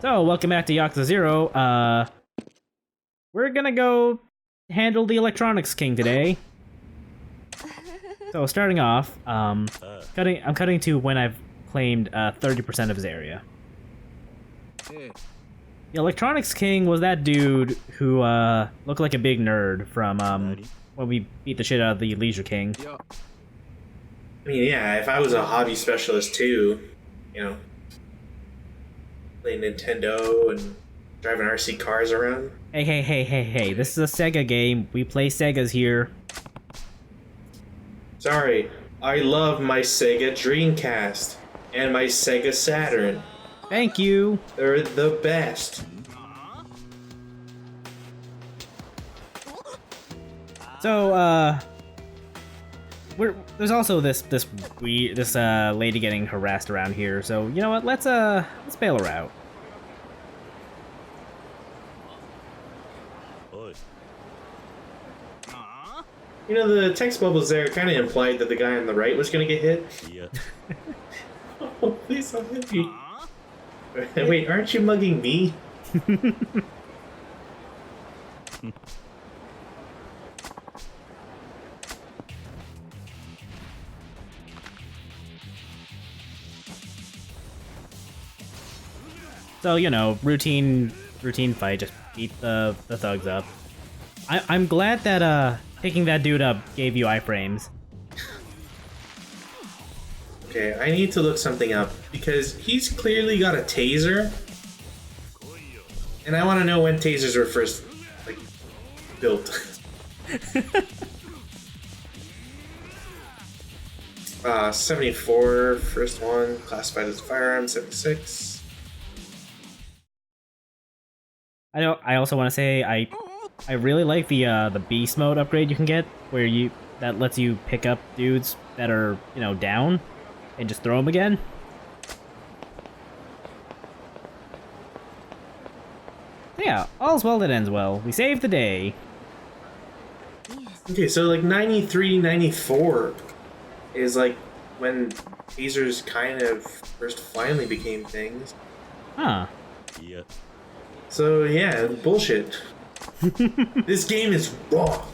So, welcome back to Yakuza 0. We're gonna go handle the Electronics King today. So, starting off, I'm cutting to when I've claimed 30% of his area. The Electronics King was that dude who looked like a big nerd from when we beat the shit out of the Leisure King. I mean, yeah, if I was a hobby specialist too, you know, playing Nintendo and driving RC cars around. Hey, this is a Sega game. We play Segas here. Sorry, I love my Sega Dreamcast and my Sega Saturn. Thank you. They're the best. So, there's also this lady getting harassed around here. So you know what? Let's bail her out. You know, the text bubbles there kind of implied that the guy on the right was gonna get hit. Yeah. Oh, please don't hit me. Wait, aren't you mugging me? So you know, routine fight. Just beat the thugs up. I'm glad that picking that dude up gave you iframes. Okay, I need to look something up because he's clearly got a taser, and I want to know when tasers were first like built. 74, first one, classified as a firearm. 76. I also want to say I really like the beast mode upgrade you can get, where that lets you pick up dudes that are, you know, down and just throw them again. Yeah, all's well that ends well. We saved the day. Okay, so like 93, 94 is like when tasers kind of first finally became things. Huh. Yeah. So yeah, bullshit. This game is wrong.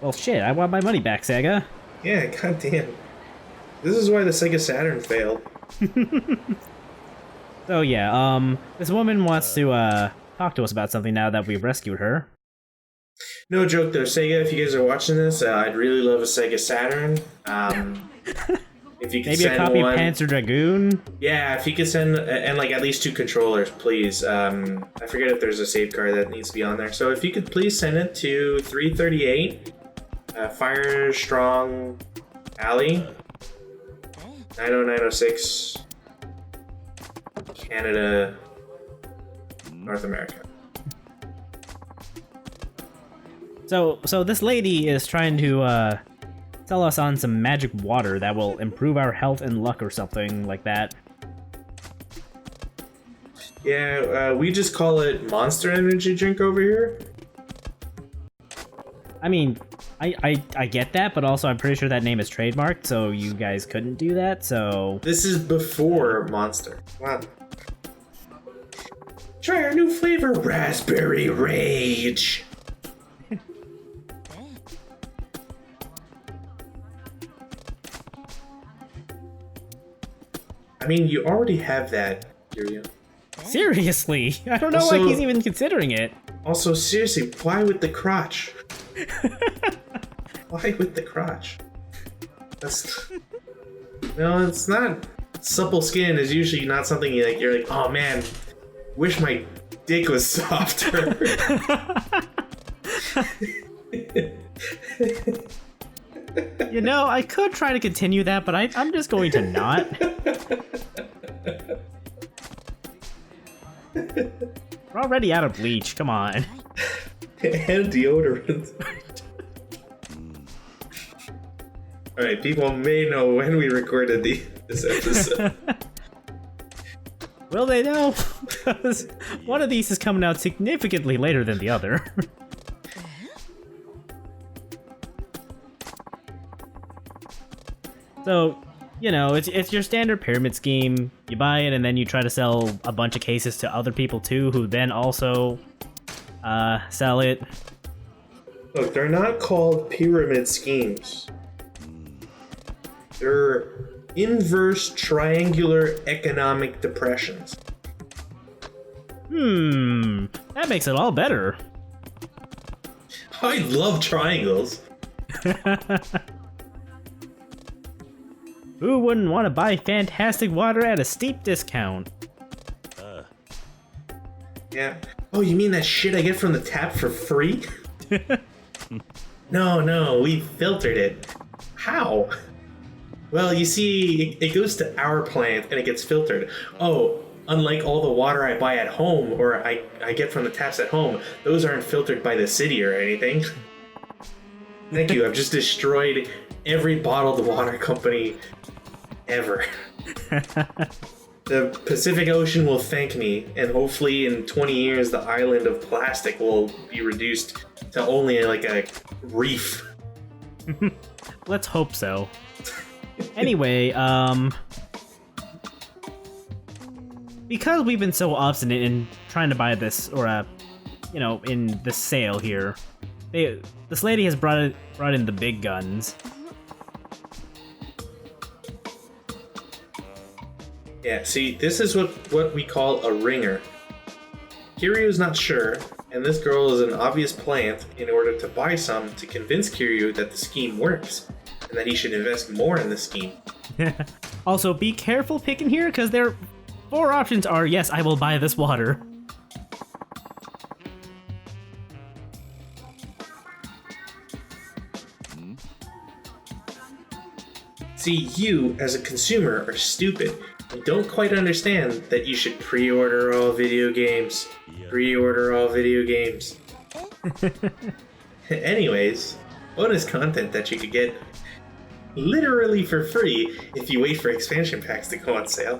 Well, shit, I want my money back, Sega. Yeah, goddamn. This is why the Sega Saturn failed. So yeah, this woman wants to talk to us about something now that we've rescued her. No joke though, Sega, if you guys are watching this, I'd really love a Sega Saturn. If you could Maybe send a copy one, of Panzer Dragoon? yeah, if you could send, and like at least 2 controllers, please. I forget if there's a save card that needs to be on there. So if you could please send it to 338 Fire Strong Alley, 90906, Canada, North America. So this lady is trying to sell us on some magic water that will improve our health and luck or something like that. Yeah, we just call it Monster Energy drink over here. I mean, I get that, but also I'm pretty sure that name is trademarked, so you guys couldn't do that, so... This is before Monster. Wow. Try our new flavor, Raspberry Rage. I mean, you already have that, Yuria. Seriously? I don't know why he's even considering it. Also, seriously, why with the crotch? Why with the crotch? That's... No, it's not... Supple skin is usually not something you're like, oh man, wish my dick was softer. You know, I could try to continue that, but I'm just going to not. We're already out of bleach, come on. And deodorant. Alright, people may know when we recorded this episode. Will they know? Because one of these is coming out significantly later than the other. So, you know, it's your standard pyramid scheme. You buy it and then you try to sell a bunch of cases to other people too, who then also sell it. Look, they're not called pyramid schemes. They're inverse triangular economic depressions. That makes it all better. I love triangles. Who wouldn't want to buy fantastic water at a steep discount? Yeah. Oh, you mean that shit I get from the tap for free? No, we filtered it. How? Well, you see, it goes to our plant and it gets filtered. Oh, unlike all the water I buy at home or I get from the taps at home, those aren't filtered by the city or anything. Thank you, I've just destroyed every bottled water company ever. The Pacific Ocean will thank me, and hopefully in 20 years the island of plastic will be reduced to only like a reef. Let's hope so. Anyway, because we've been so obstinate in trying to buy this, or you know, in this sale here, this lady has brought in the big guns. Yeah, see, this is what we call a ringer. Kiryu's not sure, and this girl is an obvious plant in order to buy some to convince Kiryu that the scheme works, and that he should invest more in the scheme. Also, be careful picking here, because their 4 options are, yes, I will buy this water. See, you, as a consumer, are stupid and don't quite understand that you should pre-order all video games. Pre-order all video games. Anyways, bonus content that you could get literally for free if you wait for expansion packs to go on sale.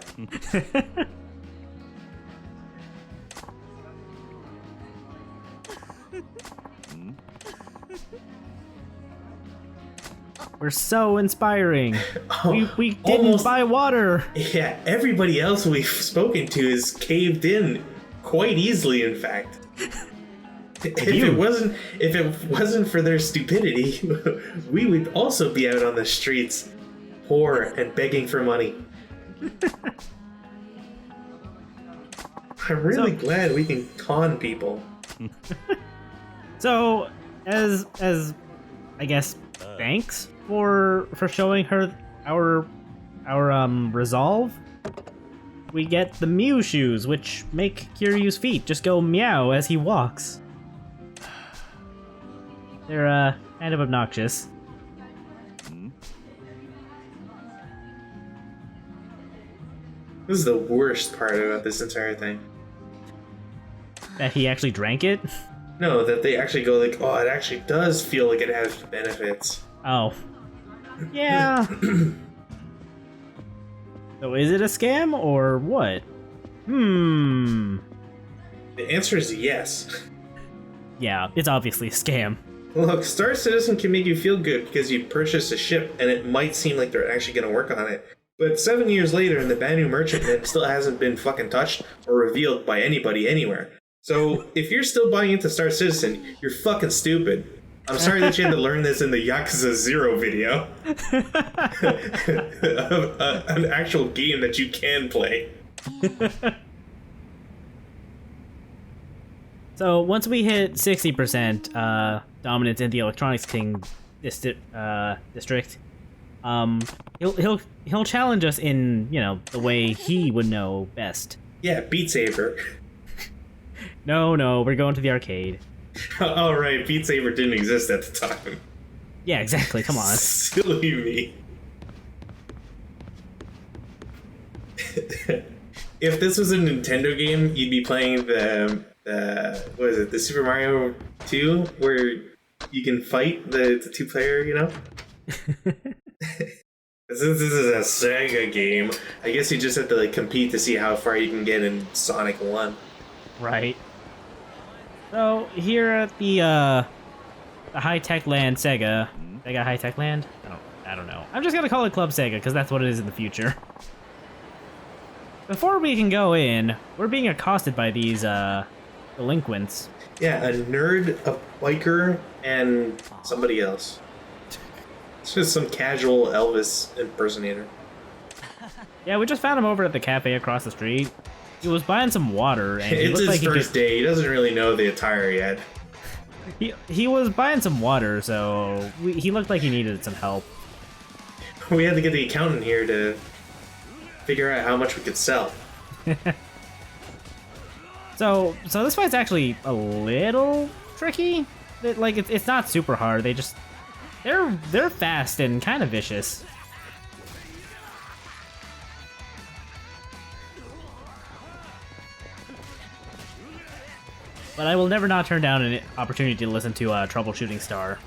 We're so inspiring. Oh, we didn't buy water. Yeah, everybody else we've spoken to is caved in quite easily, in fact. If it wasn't for their stupidity, we would also be out on the streets, poor and begging for money. I'm really glad we can con people. So, as I guess, thanks for showing her our resolve, we get the Mew shoes, which make Kiryu's feet just go meow as he walks. They're kind of obnoxious. This is the worst part about this entire thing. That he actually drank it? No, that they actually go like, oh, it actually does feel like it has benefits. Oh. Yeah. So is it a scam or what? The answer is yes. Yeah, it's obviously a scam. Look, Star Citizen can make you feel good because you purchase a ship and it might seem like they're actually going to work on it. But 7 years later and the Banu Merchantman still hasn't been fucking touched or revealed by anybody anywhere. So if you're still buying into Star Citizen, you're fucking stupid. I'm sorry that you had to learn this in the Yakuza 0 video. An actual game that you can play. So once we hit 60% dominance in the Electronics King district, he'll challenge us in, you know, the way he would know best. Yeah, Beat Saber. No, we're going to the arcade. Oh right, Beat Saber didn't exist at the time. Yeah, exactly. Come on. Silly me. If this was a Nintendo game, you'd be playing the what is it, the Super Mario 2, where you can fight the 2-player, you know? Since this is a Sega game, I guess you just have to like compete to see how far you can get in Sonic 1. Right. So here at the high-tech land Sega High-Tech Land? I don't know. I'm just gonna call it Club Sega, because that's what it is in the future. Before we can go in, we're being accosted by these, delinquents. Yeah, a nerd, a biker, and somebody else. It's just some casual Elvis impersonator. Yeah, we just found him over at the cafe across the street. He was buying some water, and he It's looked his like first day. He doesn't really know the attire yet. He was buying some water, so he looked like he needed some help. We had to get the accountant here to figure out how much we could sell. So this fight's actually a little tricky. It's not super hard. They're fast and kind of vicious. But I will never not turn down an opportunity to listen to Troubleshooting Star.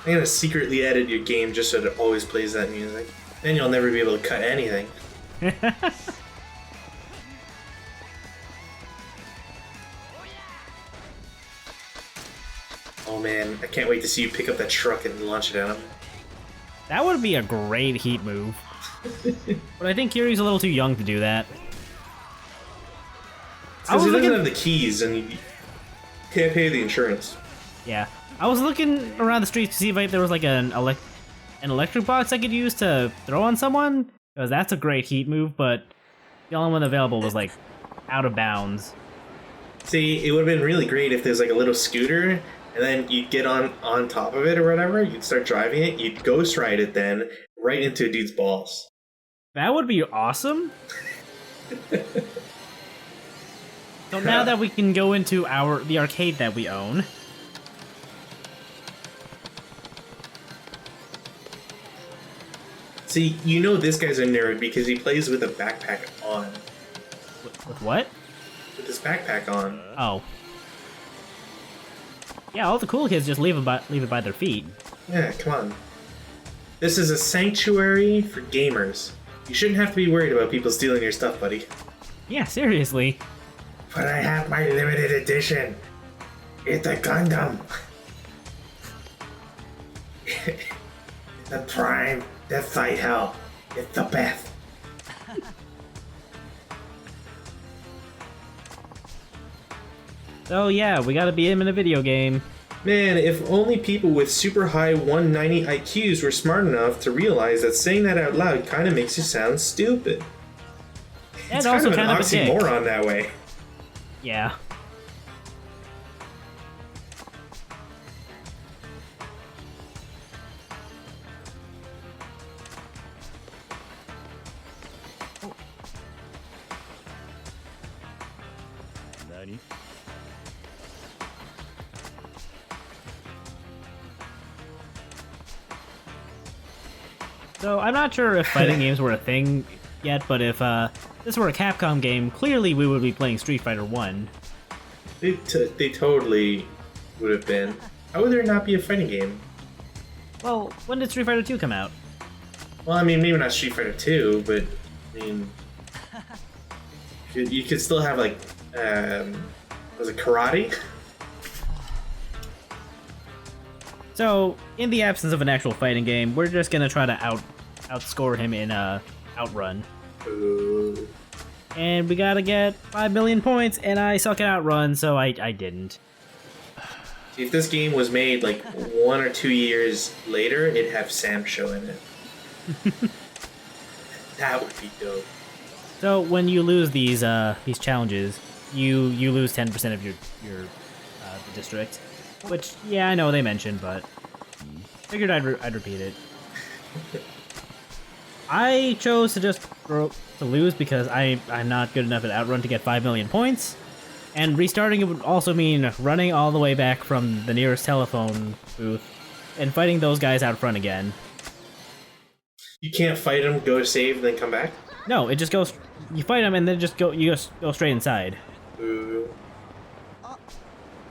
I'm gonna secretly edit your game just so it always plays that music. Then you'll never be able to cut anything. Oh man, I can't wait to see you pick up that truck and launch it at him. That would be a great heat move. But I think Kiri's a little too young to do that. Because he doesn't have the keys and he can't pay the insurance. Yeah. I was looking around the streets to see if there was like an electric box I could use to throw on someone, because that's a great heat move, but the only one available was like out of bounds. See, it would have been really great if there's like a little scooter, and then you'd get on top of it or whatever, you'd start driving it, you'd ghost ride it then, right into a dude's balls. That would be awesome. So now that we can go into the arcade that we own. See, you know this guy's a nerd because he plays with a backpack on. With what? With his backpack on. Oh. Yeah, all the cool kids just leave it by their feet. Yeah, come on. This is a sanctuary for gamers. You shouldn't have to be worried about people stealing your stuff, buddy. Yeah, seriously. But I have my limited edition. It's a Gundam. The Prime, the fight hell. It's the best. So yeah, we gotta beat him in a video game. Man, if only people with super high 190 IQs were smart enough to realize that saying that out loud kind of makes you sound stupid. And It's also kind of an a dick. oxymoron that way. Yeah. So I'm not sure if fighting games were a thing yet, but if this were a Capcom game, clearly we would be playing Street Fighter 1. They totally would have been. How would there not be a fighting game? Well, when did Street Fighter 2 come out? Well, I mean, maybe not Street Fighter 2, but I mean, you could still have like, was it karate? So, in the absence of an actual fighting game, we're just gonna try to outscore him in Outrun. Ooh. And we gotta get 5 million points, and I suck at Outrun, so I didn't. If this game was made like 1 or 2 years later, it'd have Sam Show in it. That would be dope. So when you lose these challenges, you lose 10% of your district. Which, yeah, I know they mentioned, but figured I'd repeat it. I chose to just to lose because I'm not good enough at Outrun to get 5 million points, and restarting it would also mean running all the way back from the nearest telephone booth and fighting those guys out front again. You can't fight them, go save, and then come back? No, it just goes. You fight them and then you just go straight inside. Ooh.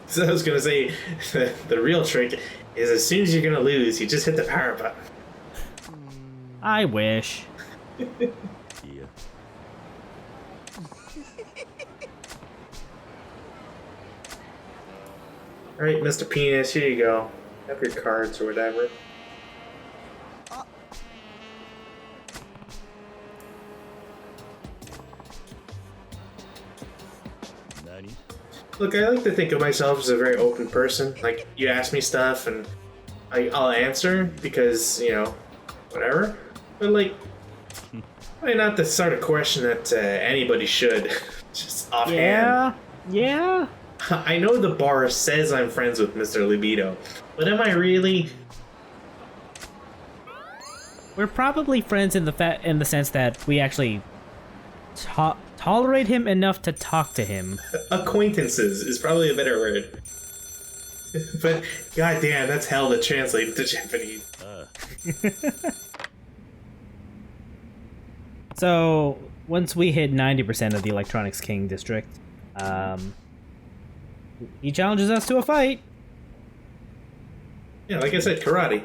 So I was gonna say, the real trick is as soon as you're gonna lose, you just hit the power button. I wish. Alright, Mr. Penis, here you go. Have your cards or whatever. Look, I like to think of myself as a very open person. Like, you ask me stuff and I'll answer because, you know, whatever. But, like, probably not the sort of question that anybody should. Just offhand. Yeah? I know the bar says I'm friends with Mr. Libido, but am I really? We're probably friends in the sense that we actually tolerate him enough to talk to him. Acquaintances is probably a better word. But goddamn, that's hell to translate into Japanese. So once we hit 90% of the Electronics King district, he challenges us to a fight. Yeah, like I said, karate.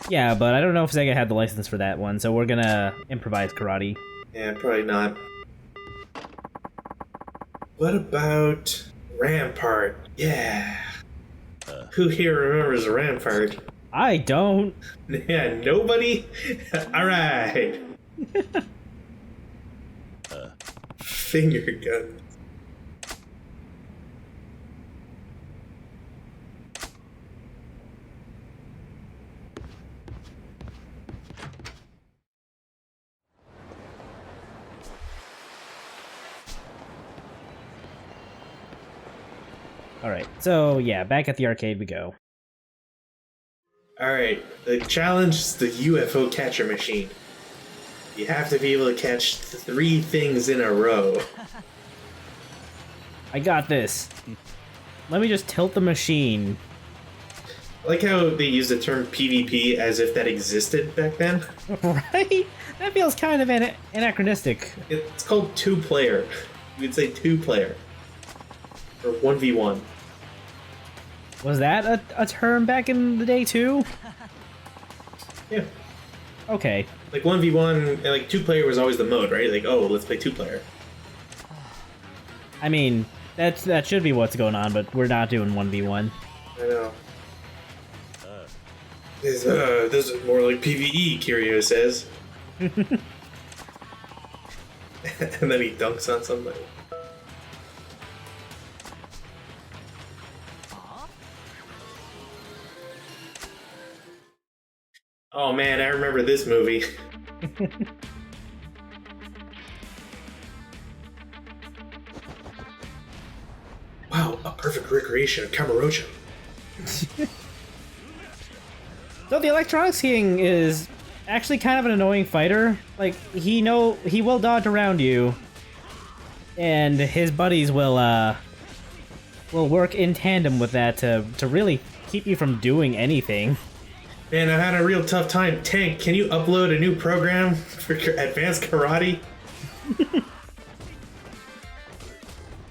Yeah, but I don't know if Sega had the license for that one, so we're gonna improvise karate. Yeah, probably not. What about Rampart? Yeah. Who here remembers Rampart? I don't. Yeah, nobody? Alright. Finger gun. Alright, so yeah, back at the arcade we go. Alright, the challenge is the UFO catcher machine. You have to be able to catch 3 things in a row. I got this. Let me just tilt the machine. I like how they use the term PvP as if that existed back then. Right? That feels kind of anachronistic. It's called 2-player. We'd say 2-player. Or 1v1. Was that a term back in the day too? Yeah. Okay. Like 1v1, and like 2-player was always the mode, right? Like, oh, let's play 2-player. I mean, that should be what's going on, but we're not doing 1v1. I know. This is more like PvE, Kirio says. And then he dunks on somebody. Oh man, I remember this movie. Wow, a perfect recreation of Kamurocho. So the Electronics King is actually kind of an annoying fighter. Like, he will dodge around you, and his buddies will work in tandem with that to really keep you from doing anything. Man, I've had a real tough time. Tank, can you upload a new program for advanced karate?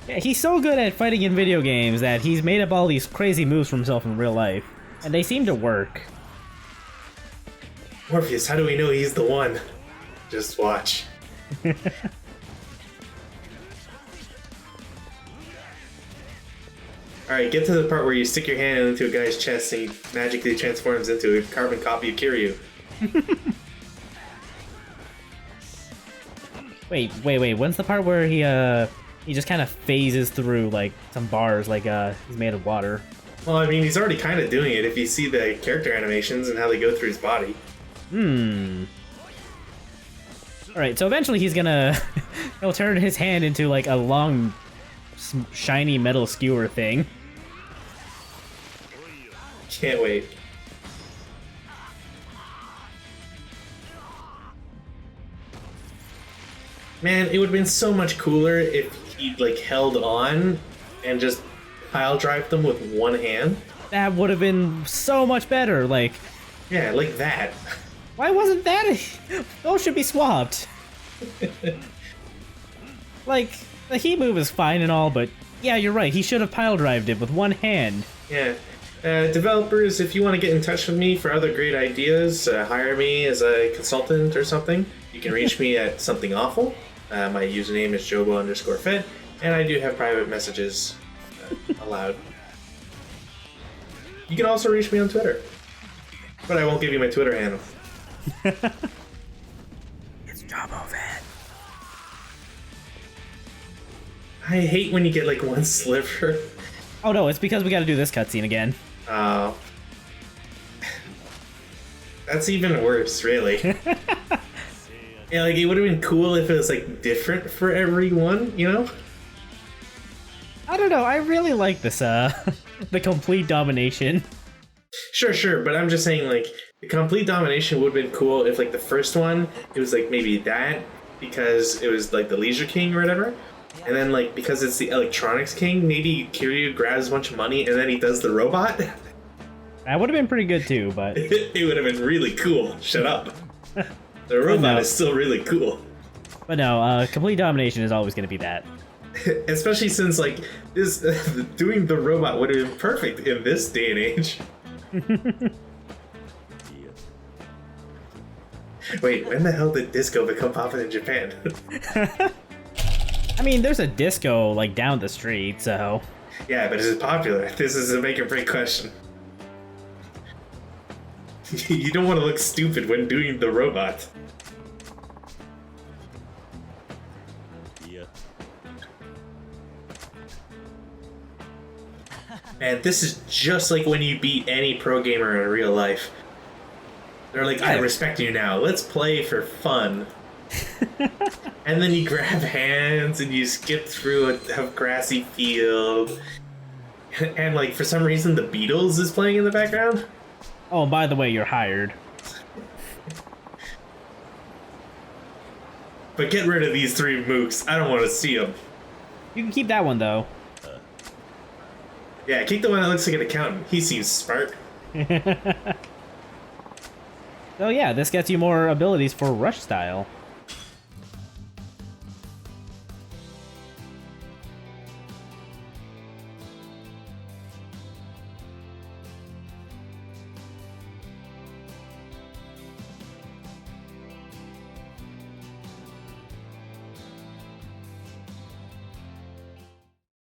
Yeah, he's so good at fighting in video games that he's made up all these crazy moves for himself in real life, and they seem to work. Morpheus, how do we know he's the one? Just watch. Alright, get to the part where you stick your hand into a guy's chest and he magically transforms into a carbon copy of Kiryu. Wait, when's the part where he just kind of phases through, like, some bars, like, he's made of water? Well, I mean, he's already kind of doing it if you see the character animations and how they go through his body. Alright, so eventually he's gonna... he'll turn his hand into, like, a long, shiny metal skewer thing. Can't wait. Man, it would have been so much cooler if he'd, like, held on and just pile drive them with one hand. That would have been so much better, like... Yeah, like that. Why wasn't that those should be swapped. Like, the heat move is fine and all, but yeah, you're right, he should have pile drived it with one hand. Yeah. Developers, if you want to get in touch with me for other great ideas, hire me as a consultant or something. You can reach me at Something Awful. My username is Jobo_Fed, and I do have private messages allowed. You can also reach me on Twitter. But I won't give you my Twitter handle. It's Jumbo Van. I hate when you get like one sliver. Oh no, it's because we gotta do this cutscene again. Oh. That's even worse, really. Yeah, like it would have been cool if it was like different for everyone, you know? I don't know, I really like this, the complete domination. Sure, but I'm just saying, like, the complete domination would have been cool if, like, the first one, it was, like, maybe that, because it was, like, the Leisure King or whatever. And then, like, because it's the Electronics King, maybe Kiryu grabs a bunch of money and then he does the robot. That would have been pretty good, too, but... It would have been really cool. Shut up. The robot is still really cool. But no, complete domination is always going to be that. Especially since, like, this doing the robot would have been perfect in this day and age. Wait, when the hell did disco become popular in Japan? I mean, there's a disco, like, down the street, so... Yeah, but is it popular? This is a make or break question. You don't want to look stupid when doing the robot. Man, this is just like when you beat any pro gamer in real life. They're like, I respect you now, let's play for fun. And then you grab hands and you skip through a grassy field. And like, for some reason, the Beatles is playing in the background. Oh, by the way, you're hired. But get rid of these three mooks. I don't want to see them. You can keep that one, though. Yeah, keep the one that looks like an accountant. He seems smart. So yeah, this gets you more abilities for rush style.